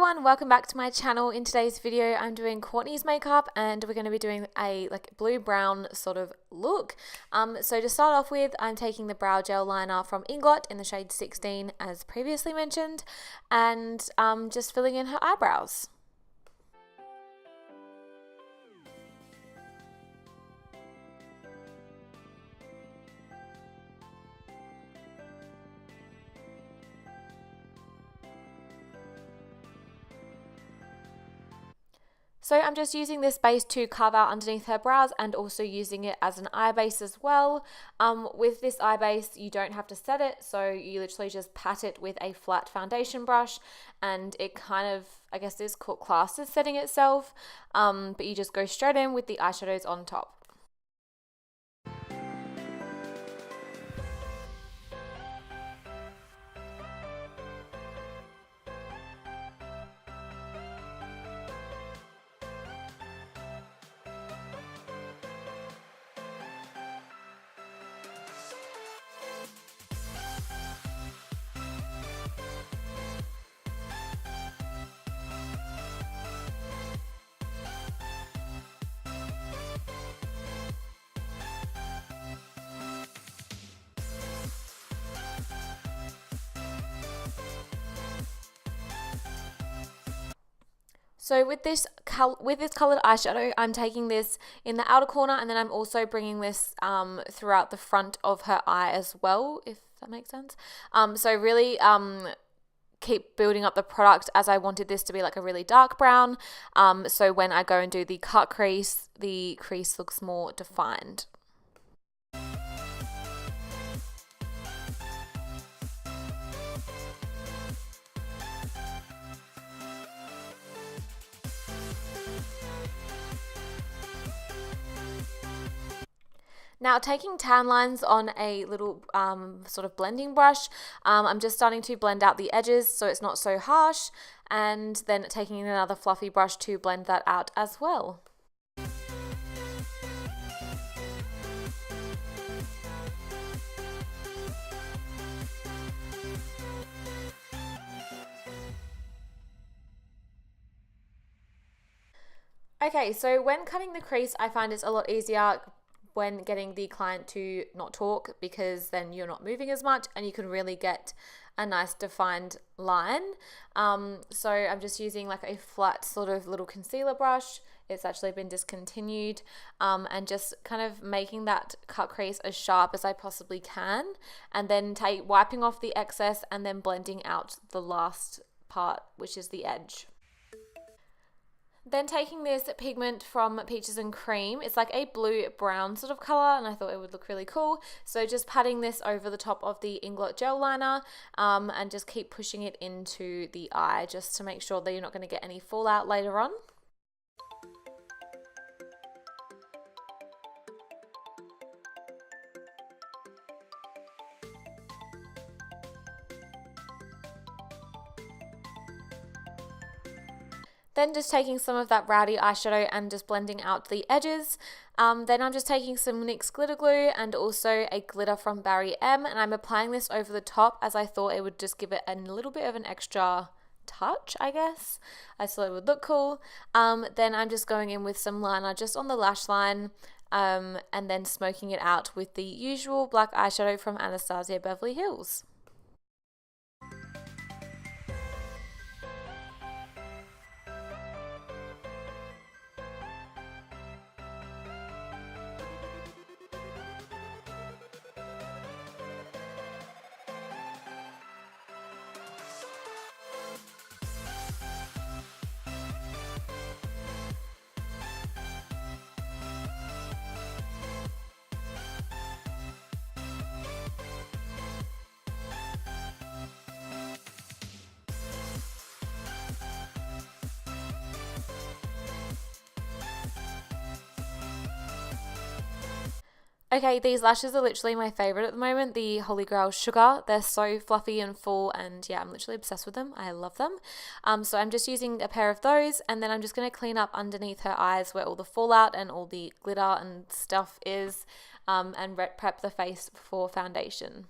everyone, welcome back to my channel. In today's video I'm doing Courtney's makeup and we're going to be doing a blue brown sort of look. So to start off with, I'm taking the brow gel liner from Inglot in the shade 16 as previously mentioned, and just filling in her eyebrows. So I'm just using this base to carve out underneath her brows and also using it as an eye base as well. With this eye base, you don't have to set it, so you literally just pat it with a flat foundation brush and it kind of, I guess, is classed as setting itself, but you just go straight in with the eyeshadows on top. So with this coloured eyeshadow, I'm taking this in the outer corner and then I'm also bringing this throughout the front of her eye as well, if that makes sense. So really keep building up the product, as I wanted this to be like a really dark brown. So when I go and do the cut crease, the crease looks more defined. Now taking tan lines on a little sort of blending brush, I'm just starting to blend out the edges so it's not so harsh, and then taking another fluffy brush to blend that out as well. Okay, so when cutting the crease, I find it's a lot easier when getting the client to not talk, because then you're not moving as much and you can really get a nice defined line. So I'm just using like a flat sort of little concealer brush. It's actually been discontinued, and just kind of making that cut crease as sharp as I possibly can, and then wiping off the excess and then blending out the last part, which is the edge. Then taking this pigment from Peaches and Cream, it's like a blue-brown sort of colour and I thought it would look really cool. So just patting this over the top of the Inglot gel liner, and just keep pushing it into the eye just to make sure that you're not going to get any fallout later on. Then just taking some of that rowdy eyeshadow and just blending out the edges. Then I'm just taking some NYX glitter glue and also a glitter from Barry M, and I'm applying this over the top as I thought it would just give it a little bit of an extra touch, I guess. I thought it would look cool. Then I'm just going in with some liner just on the lash line, and then smoking it out with the usual black eyeshadow from Anastasia Beverly Hills. Okay, these lashes are literally my favorite at the moment, the Holy Grail Sugar. They're so fluffy and full, and yeah, I'm literally obsessed with them. I love them. So I'm just using a pair of those, and then I'm just going to clean up underneath her eyes where all the fallout and all the glitter and stuff is, and prep the face for foundation.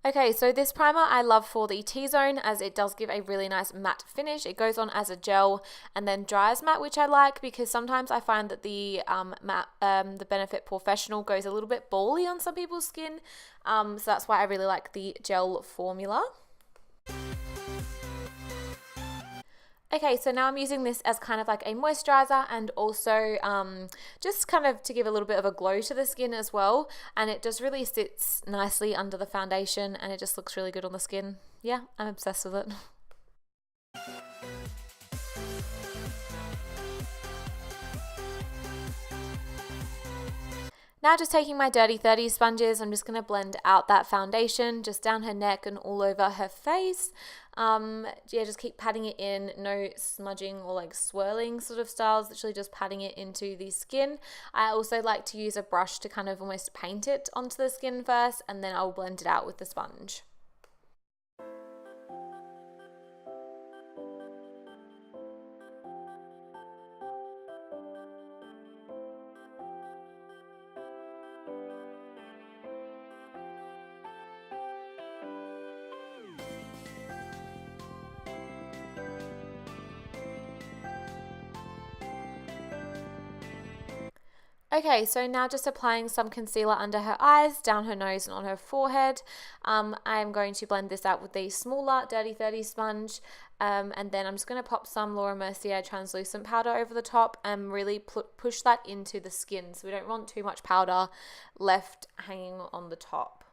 Okay, so this primer I love for the T-zone as it does give a really nice matte finish. It goes on as a gel and then dries matte, which I like because sometimes I find that the the Benefit Professional goes a little bit bally on some people's skin. So that's why I really like the gel formula. Okay, so now I'm using this as kind of like a moisturizer and also just kind of to give a little bit of a glow to the skin as well. And it just really sits nicely under the foundation and it just looks really good on the skin. Yeah, I'm obsessed with it. Now just taking my Dirty 30 sponges, I'm just going to blend out that foundation just down her neck and all over her face. Yeah, just keep patting it in, no smudging or like swirling sort of styles, literally just patting it into the skin. I also like to use a brush to kind of almost paint it onto the skin first, and then I'll blend it out with the sponge. Okay, so now just applying some concealer under her eyes, down her nose and on her forehead. I'm going to blend this out with the smaller Dirty 30 sponge, and then I'm just going to pop some Laura Mercier translucent powder over the top and really push that into the skin. So we don't want too much powder left hanging on the top.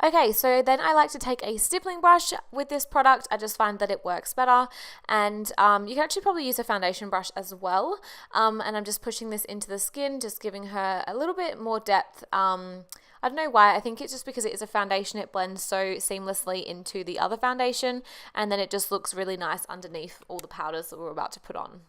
Okay, so then I like to take a stippling brush with this product. I just find that it works better, and you can actually probably use a foundation brush as well. And I'm just pushing this into the skin, just giving her a little bit more depth. I don't know why, I think it's just because it is a foundation, it blends so seamlessly into the other foundation, and then it just looks really nice underneath all the powders that we're about to put on.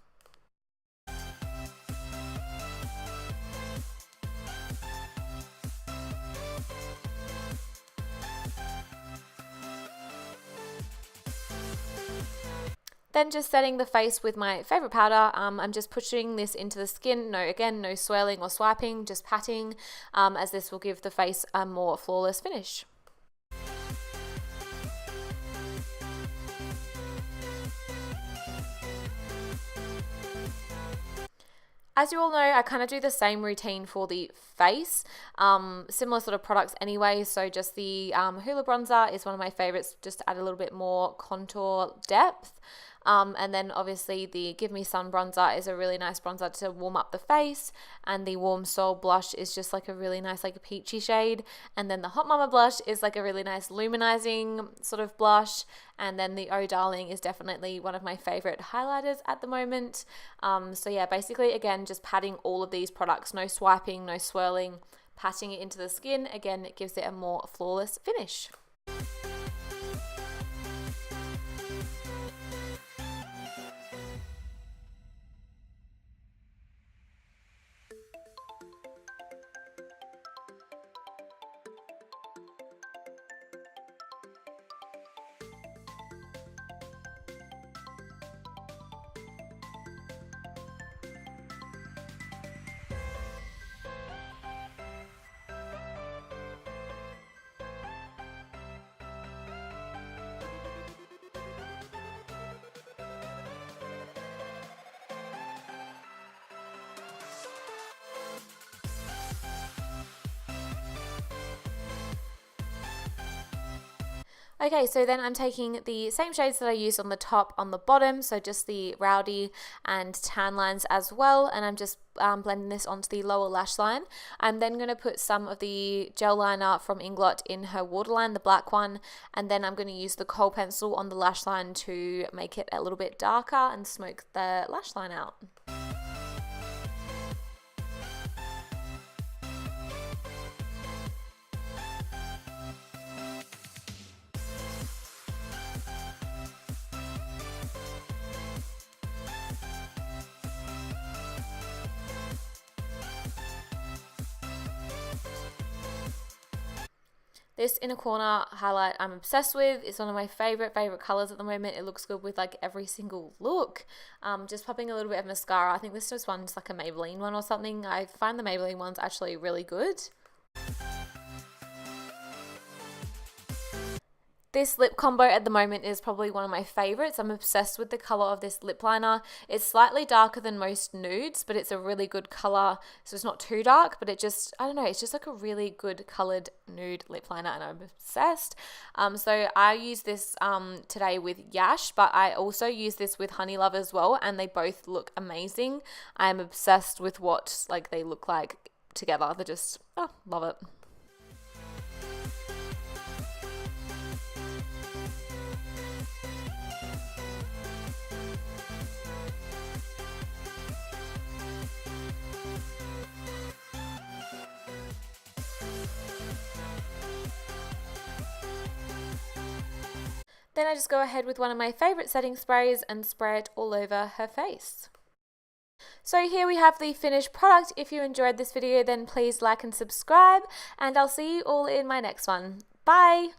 Then just setting the face with my favorite powder, I'm just pushing this into the skin. Again, no swirling or swiping, just patting, as this will give the face a more flawless finish. As you all know, I kind of do the same routine for the face, similar sort of products anyway, so just the Hoola bronzer is one of my favorites, just to add a little bit more contour depth. And then obviously the Give Me Sun bronzer is a really nice bronzer to warm up the face, and the Warm Soul blush is just like a really nice like a peachy shade, and then the Hot Mama blush is like a really nice luminizing sort of blush, and then the Oh Darling is definitely one of my favorite highlighters at the moment. So yeah, basically again just patting all of these products, no swiping, no swirling, patting it into the skin. Again, it gives it a more flawless finish. Okay, so then I'm taking the same shades that I used on the top on the bottom, so just the rowdy and tan lines as well, and I'm just blending this onto the lower lash line. I'm then going to put some of the gel liner from Inglot in her waterline, the black one, and then I'm going to use the kohl pencil on the lash line to make it a little bit darker and smoke the lash line out. This inner corner highlight I'm obsessed with. It's one of my favorite colors at the moment. It looks good with like every single look. Just popping a little bit of mascara. I think this one's like a Maybelline one or something. I find the Maybelline ones actually really good. This lip combo at the moment is probably one of my favorites. I'm obsessed with the color of this lip liner. It's slightly darker than most nudes, but it's a really good color. So it's not too dark, but it just, I don't know, it's just like a really good colored nude lip liner, and I'm obsessed. So I use this today with Yash, but I also use this with Honey Love as well, and they both look amazing. I'm obsessed with what like they look like together. They're just, love it. Then I just go ahead with one of my favorite setting sprays and spray it all over her face. So here we have the finished product. If you enjoyed this video, then please like and subscribe, and I'll see you all in my next one. Bye!